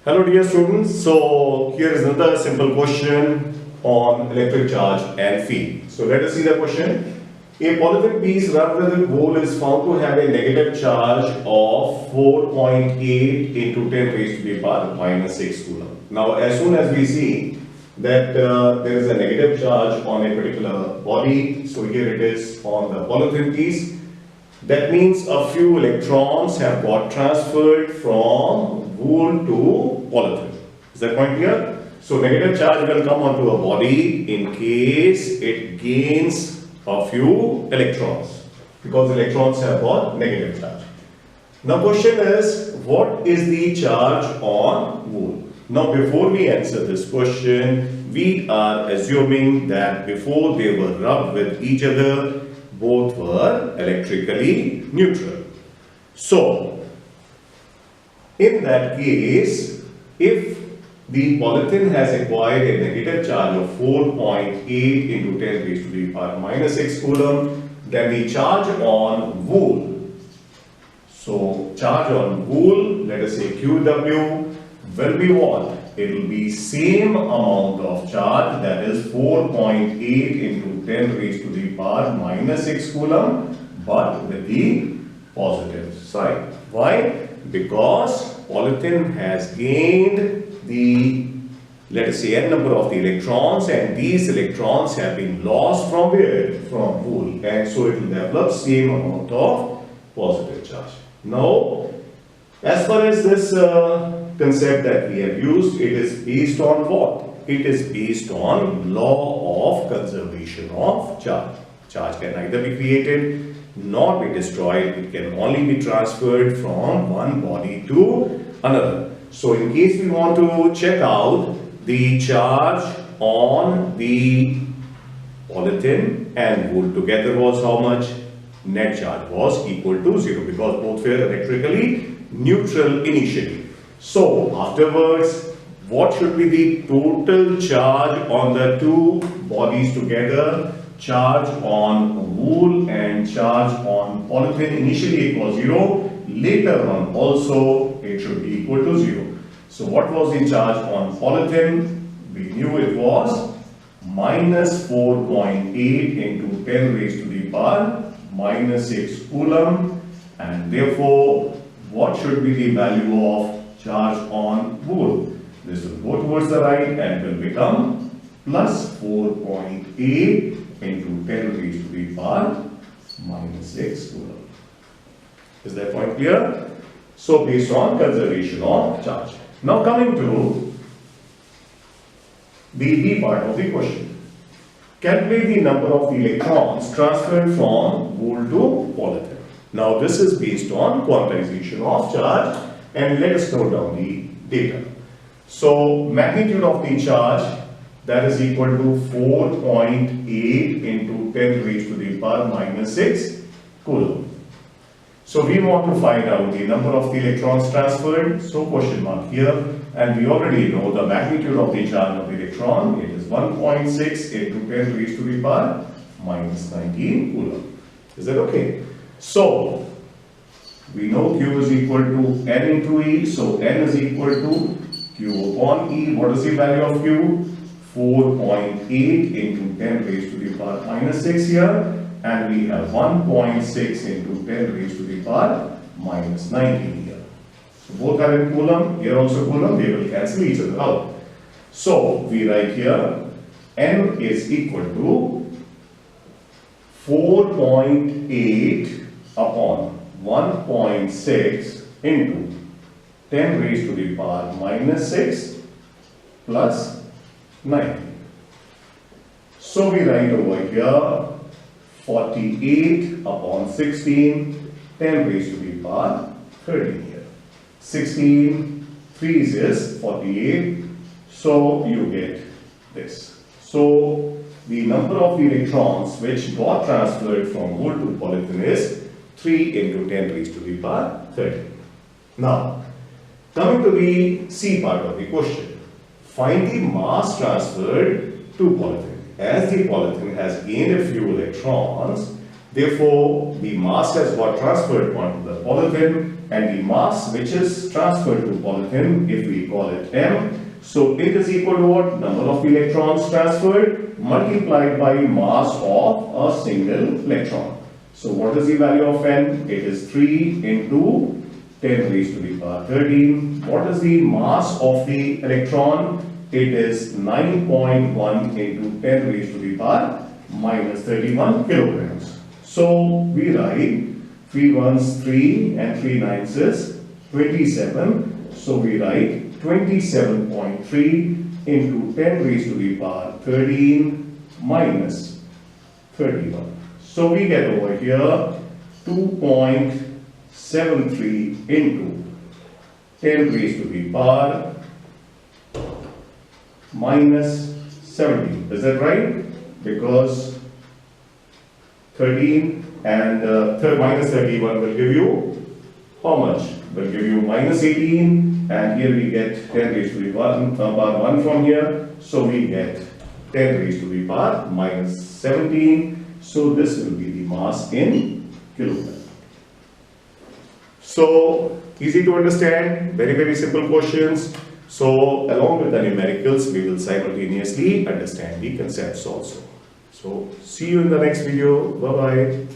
Hello dear students, so here is another simple question on electric charge and field. So let us see the question. A polythene piece wrapped with a wool is found to have a negative charge of 4.8 into 10 raised to the power minus 6 coulomb. Now as soon as we see that there is a negative charge on a particular body, so here it is on the polythene piece, that means a few electrons have got transferred from wool to polythene. Is that point clear? So negative charge will come onto a body in case it gains a few electrons, because electrons have got negative charge. Now question is, what is the charge on wool? Now before we answer this question, we are assuming that before they were rubbed with each other, both were electrically neutral. So in that case, if the polythene has acquired a negative charge of 4.8 into 10 raised to the power minus 6 coulomb, then the charge on wool, so charge on wool, let us say QW, will be what? It will be same amount of charge, that is 4.8 into 10 raised to the power minus 6 coulomb, but with the positive side. Why? Because polythene has gained the, let us say, n number of the electrons, and these electrons have been lost from where? From wool, and so it will develop same amount of positive charge. Now, as far as this concept that we have used, it is based on what? It is based on law of conservation of charge. Charge can neither be created nor be destroyed. It can only be transferred from one body to another. So in case we want to check out the charge on the polythene and wool together was how much? Net charge was equal to 0, because both were electrically neutral initially. So afterwards, what should be the total charge on the two bodies together? Charge on wool and charge on polythene. Initially it was 0, later on also it should be equal to 0. So what was the charge on polythene? We knew it was minus 4.8 into 10 raised to the power minus 6 coulomb, and therefore what should be the value of charge on wool? This will go towards the right and will become plus 4.8 into 10 raised to the power minus 6 coulomb. Is that point clear? So based on conservation of charge. Now coming to the B part of the question. Calculate the number of electrons transferred from wool to polythene. Now this is based on quantization of charge, and let us note down the data. So magnitude of the charge, that is equal to 4.8 into 10 raised to the power minus 6 coulomb. So we want to find out the number of the electrons transferred, so question mark here, and we already know the magnitude of the charge of the electron. It is 1.6 into 10 raised to the power minus 19 coulomb. Is that okay? So we know Q is equal to N into E, so N is equal to Q upon E. What is the value of Q? 4.8 into 10 raised to the power minus 6 here, and we have 1.6 into 10 raised to the power minus 19 here. So both are in coulomb, here also coulomb, they will cancel each other out. So we write here N is equal to 4.8 upon 1.6 into 10 raised to the power minus 6 plus 9. So we write over here 48 upon 16, 10 raised to the power 13 here. 16, 3 is 48, so you get this. So the number of electrons which got transferred from wool to polythene is 3 into 10 raised to the power 13. Now, coming to the C part of the question, find the mass transferred to polythene. As the polythene has gained a few electrons, Therefore, the mass has got transferred onto the polythene, and the mass which is transferred to polythene, if we call it m, so it is equal to what? Number of electrons transferred multiplied by mass of a single electron. So what is the value of n? It is 3 into 10 raised to the power 13. What is the mass of the electron? It is 9.1 into 10 raised to the power minus 31 kilograms. So we write 3 ones 3 and 3 nines is 27. So we write 27.3 into 10 raised to the power 13 minus 31. So we get over here 2.73 into 10 raised to the power minus 17. Is that right? Because 13 and minus 31 will give you how much? Will give you minus 18, and here we get 10 raised to the power 1 from here. So we get 10 raised to the power minus 17. So this will be the mass in kilogram. So easy to understand, very simple questions. So along with the numericals, we will simultaneously understand the concepts also. So see you in the next video. Bye bye.